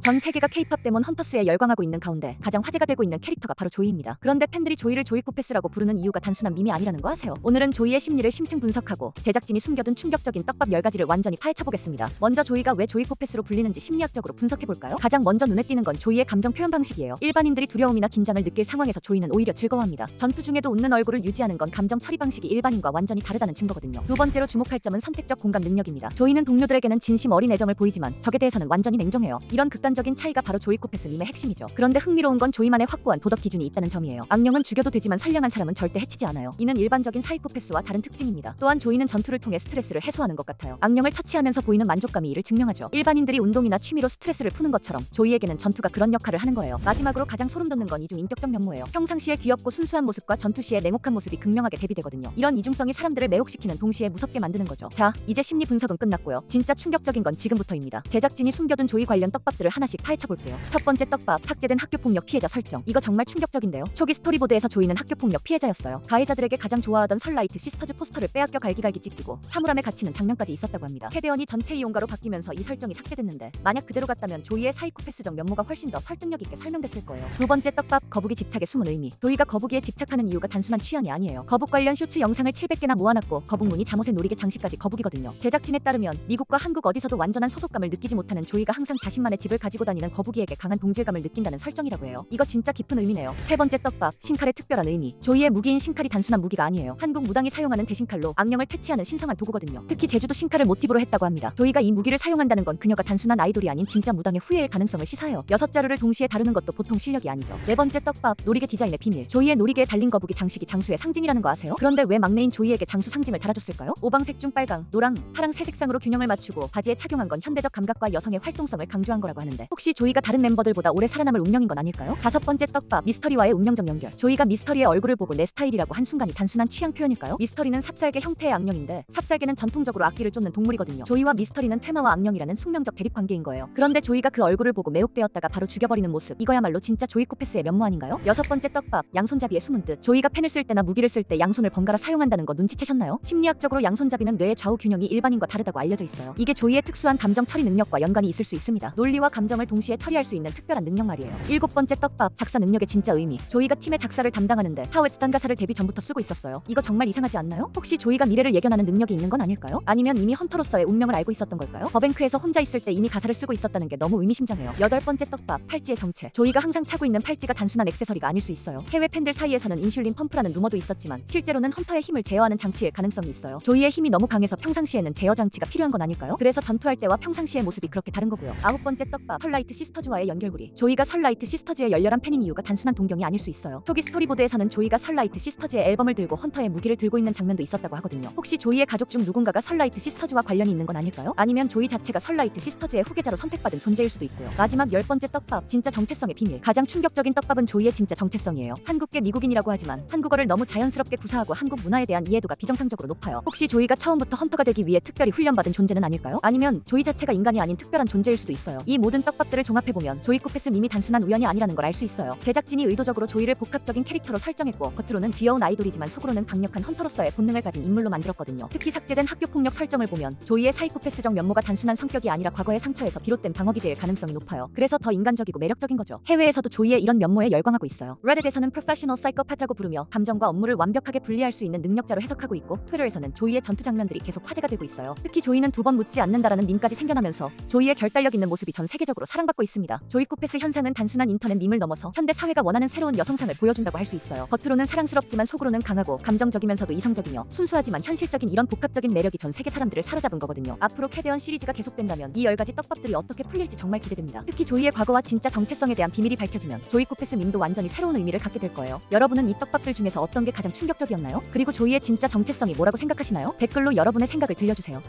전 세계가 K-팝 데몬 헌터스에 열광하고 있는 가운데 가장 화제가 되고 있는 캐릭터가 바로 조이입니다. 그런데 팬들이 조이를 조이코패스라고 부르는 이유가 단순한 밈이 아니라는 거 아세요? 오늘은 조이의 심리를 심층 분석하고 제작진이 숨겨둔 충격적인 떡밥 10가지를 완전히 파헤쳐보겠습니다. 먼저 조이가 왜 조이코패스로 불리는지 심리학적으로 분석해볼까요? 가장 먼저 눈에 띄는 건 조이의 감정 표현 방식이에요. 일반인들이 두려움이나 긴장을 느낄 상황에서 조이는 오히려 즐거워합니다. 전투 중에도 웃는 얼굴을 유지하는 건 감정 처리 방식이 일반인과 완전히 다르다는 증거거든요. 두 번째로 주목할 점은 선택적 공감 능력입니다. 조이는 동료들에게는 진심 어린 애정을 보이지만 적에 대해서는 완전히 냉정해요. 이런 극단적인 차이가 바로 조이코패스 밈의 핵심이죠. 그런데 흥미로운 건 조이만의 확고한 도덕 기준이 있다는 점이에요. 악령은 죽여도 되지만 선량한 사람은 절대 해치지 않아요. 이는 일반적인 사이코패스와 다른 특징입니다. 또한 조이는 전투를 통해 스트레스를 해소하는 것 같아요. 악령을 처치하면서 보이는 만족감이 이를 증명하죠. 일반인들이 운동이나 취미로 스트레스를 푸는 것처럼 조이에게는 전투가 그런 역할을 하는 거예요. 마지막으로 가장 소름 돋는 건 이중 인격적 면모예요. 평상시에 귀엽고 순수한 모습과 전투 시에 냉혹한 모습이 극명하게 대비되거든요. 이런 이중성이 사람들을 매혹시키는 동시에 무섭게 만드는 거죠. 자, 이제 심리 분석은 끝났고요. 진짜 충격적인 건 지금부터입니다. 제작진이 숨겨둔 조이 관련 떡밥들을 하나씩 파헤쳐볼게요. 첫 번째 떡밥, 삭제된 학교폭력 피해자 설정. 이거 정말 충격적인데요. 초기 스토리보드에서 조이는 학교폭력 피해자였어요. 가해자들에게 가장 좋아하던 설라이트 시스터즈 포스터를 빼앗겨 갈기갈기 찢기고 사물함에 갇히는 장면까지 있었다고 합니다. 캐대언이 전체 이용가로 바뀌면서 이 설정이 삭제됐는데 만약 그대로 갔다면 조이의 사이코패스적 면모가 훨씬 더 설득력 있게 설명됐을 거예요. 두 번째 떡밥, 거북이 집착의 숨은 의미. 조이가 거북이에 집착하는 이유가 단순한 취향이 아니에요. 거북 관련 쇼츠 영상을 700개나 모아놨고 거북무늬 잠옷에 놀이개 장식까지 거북이거든요. 제작진에 따르면 미국과 한국 어디서도 완전한 소속감을 느끼지 못하는 조이가 항상 자신만의 집을 가지고 다니는 거북이에게 강한 동질감을 느낀다는 설정이라고 해요. 이거 진짜 깊은 의미네요. 세 번째 떡밥, 신칼의 특별한 의미. 조이의 무기인 신칼이 단순한 무기가 아니에요. 한국 무당이 사용하는 대신칼로 악령을 퇴치하는 신성한 도구거든요. 특히 제주도 신칼을 모티브로 했다고 합니다. 조이가 이 무기를 사용한다는 건 그녀가 단순한 아이돌이 아닌 진짜 무당의 후예일 가능성을 시사해요. 6자루를 동시에 다루는 것도 보통 실력이 아니죠. 네 번째 떡밥, 놀이개 디자인의 비밀. 조이의 놀이개에 달린 거북이 장식이 장수의 상징이라는 거 아세요? 그런데 왜 막내인 조이에게 장수 상징을 달아줬을까요? 오방색 중 빨강, 노랑, 파랑 세 색상으로 균형을 맞추고 바지에 착용한 건 현대적 감각과 여성의 활동성을 강조한 거라고 하는데 혹시 조이가 다른 멤버들보다 오래 살아남을 운명인 건 아닐까요? 다섯 번째 떡밥, 미스터리와의 운명적 연결. 조이가 미스터리의 얼굴을 보고 내 스타일이라고 한순간이 단순한 취향 표현일까요? 미스터리는 삽살개 형태의 악령인데 삽살개는 전통적으로 악기를 쫓는 동물이거든요. 조이와 미스터리는 퇴마와 악령이라는 숙명적 대립 관계인 거예요. 그런데 조이가 그 얼굴을 보고 매혹되었다가 바로 죽여버리는 모습, 이거야말로 진짜 조이코패스의 면모 아닌가요? 여섯 번째 떡밥, 양손잡이의 숨은 뜻. 조이가 펜을 쓸 때나 무기를 쓸 때 양손을 번갈아 사용한다는 거 눈치채셨나요? 심리학적으로 양손잡이는 뇌의 좌우 균형이 일반인과 다르다고 알려져 있어요. 이게 조이의 특수한 감정 처리 능력과 연관이 있을 수 있습니다. 논리와 감정을 동시에 처리할 수 있는 특별한 능력 말이에요. 일곱 번째 떡밥, 작사 능력의 진짜 의미. 조이가 팀의 작사를 담당하는데 하웨스단 가사를 데뷔 전부터 쓰고 있었어요. 이거 정말 이상하지 않나요? 혹시 조이가 미래를 예견하는 능력이 있는 건 아닐까요? 아니면 이미 헌터로서의 운명을 알고 있었던 걸까요? 버뱅크에서 혼자 있을 때 이미 가사를 쓰고 있었다는 게 너무 의미심장해요. 여덟 번째 떡밥, 팔찌의 정체. 조이가 항상 차고 있는 팔찌가 단순한 액세서리가 아닐 수 있어요. 해외 팬들 사이에서는 인슐린 펌프라는 루머도 있었지만 실제로는 헌터의 힘을 제어하는 장치일 가능성이 있어요. 조이의 힘이 너무 강해서 평상시에는 제어 장치가 필요한 건 아닐까요? 그래서 전투할 때와 평상시의 모습이 그렇게 다른 거고요. 아홉 번째 떡밥, 설라이트 시스터즈와의 연결고리. 조이가 설라이트 시스터즈의 열렬한 팬인 이유가 단순한 동경이 아닐 수 있어요. 초기 스토리보드에서는 조이가 설라이트 시스터즈의 앨범을 들고 헌터의 무기를 들고 있는 장면도 있었다고 하거든요. 혹시 조이의 가족 중 누군가가 설라이트 시스터즈와 관련이 있는 건 아닐까요? 아니면 조이 자체가 설라이트 시스터즈의 후계자로 선택받은 존재일 수도 있고요. 마지막 열 번째 떡밥, 진짜 정체성의 비밀. 가장 충격적인 떡밥은 조이의 진짜 정체성이에요. 한국계 미국인이라고 하지만 한국어를 너무 자연스럽게 구사하고 한국 문화에 대한 이해도가 비정상적으로 높아요. 혹시 조이가 처음부터 헌터가 되기 위해 특별히 훈련받은 존재는 아닐까요? 아니면 조이 자체가 인간이 아닌 특별한 존재일 수도 있어요. 이 모든 떡밥들을 종합해보면 조이코패스 밈이 단순한 우연이 아니라는 걸 알 수 있어요. 제작진이 의도적으로 조이를 복합적인 캐릭터로 설정했고 겉으로는 귀여운 아이돌이지만 속으로는 강력한 헌터로서의 본능을 가진 인물로 만들었거든요. 특히 삭제된 학교폭력 설정을 보면 조이의 사이코패스적 면모가 단순한 성격이 아니라 과거의 상처에서 비롯된 방어기 될 가능성이 높아요. 그래서 더 인간적이고 매력적인 거죠. 해외에서도 조이의 이런 면모에 열광하고 있어요. 레딧에서는 프로페셔널 사이코패스라고 부르며 감정과 업무를 완벽하게 분리할 수 있는 능력자로 해석하고 있고 트위터에서는 조이의 전투 장면들이 계속 화제가 되고 있어요. 특히 조이는 두 번 묻지 않는다라는 밈까지 생겨나면서 조이의 결단력 있는 모습이 전 세계적으로 사랑받고 있습니다. 조이코패스 현상은 단순한 인터넷 밈을 넘어서 현대 사회가 원하는 새로운 여성상을 보여준다고 할 수 있어요. 겉으로는 사랑스럽지만 속으로는 강하고 감정적이면서도 이성적이며 순수하지만 현실적인 이런 복합적인 매력이 전 세계 사람들을 사로잡은 거거든요. 앞으로 캐대언 시리즈가 계속된다면 이 10가지 떡밥들이 어떻게 풀릴지 정말 기대됩니다. 특히 조이의 과거와 진짜 정체성에 대한 비밀이 밝혀지면 조이코패스 밈도 완전히 새로운 의미를 갖게 될 거예요. 여러분은 이 떡밥들 중에서 어떤 게 가장 충격적이었나요? 그리고 조이의 진짜 정체성이 뭐라고 생각하시나요? 댓글로 여러분의 생각을 들려주세요.